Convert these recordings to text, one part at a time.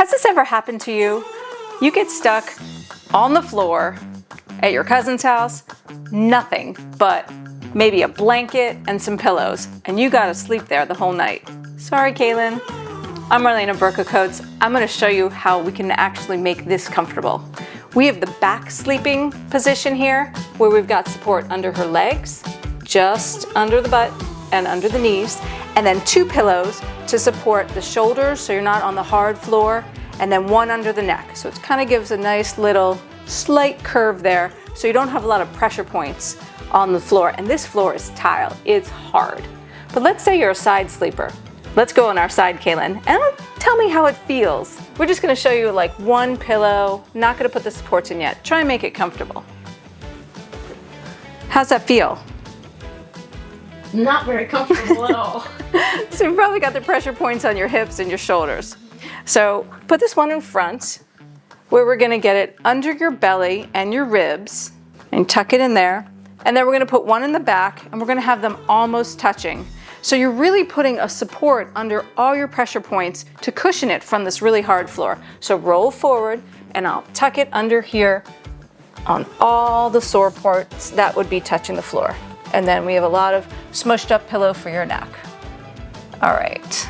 Has this ever happened to you? You get stuck on the floor at your cousin's house, nothing but maybe a blanket and some pillows, and you gotta sleep there the whole night. Sorry, Kaylin. I'm Marlena Burka Coates. I'm gonna show you how we can actually make this comfortable. We have the back sleeping position here, where we've got support under her legs, just under the butt and under the knees, and then 2 pillows to support the shoulders so you're not on the hard floor, and then 1 under the neck. So it kind of gives a nice little slight curve there so you don't have a lot of pressure points on the floor. And this floor is tile, it's hard. But let's say you're a side sleeper. Let's go on our side, Kaylin, and tell me how it feels. We're just gonna show you like 1 pillow, not gonna put the supports in yet. Try and make it comfortable. How's that feel? Not very comfortable at all. So you've probably got the pressure points on your hips and your shoulders. So put this one in front, where we're gonna get it under your belly and your ribs, and tuck it in there. And then we're gonna put 1 in the back, and we're gonna have them almost touching. So you're really putting a support under all your pressure points to cushion it from this really hard floor. So roll forward, and I'll tuck it under here on all the sore parts that would be touching the floor. And then we have a lot of smushed up pillow for your neck. All right.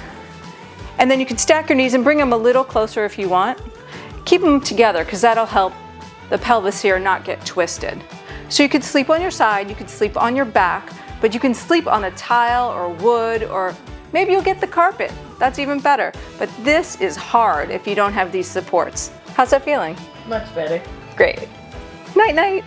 And then you can stack your knees and bring them a little closer if you want. Keep them together, because that'll help the pelvis here not get twisted. So you could sleep on your side, you could sleep on your back, but you can sleep on a tile or wood, or maybe you'll get the carpet. That's even better. But this is hard if you don't have these supports. How's that feeling? Much better. Great. Night, night.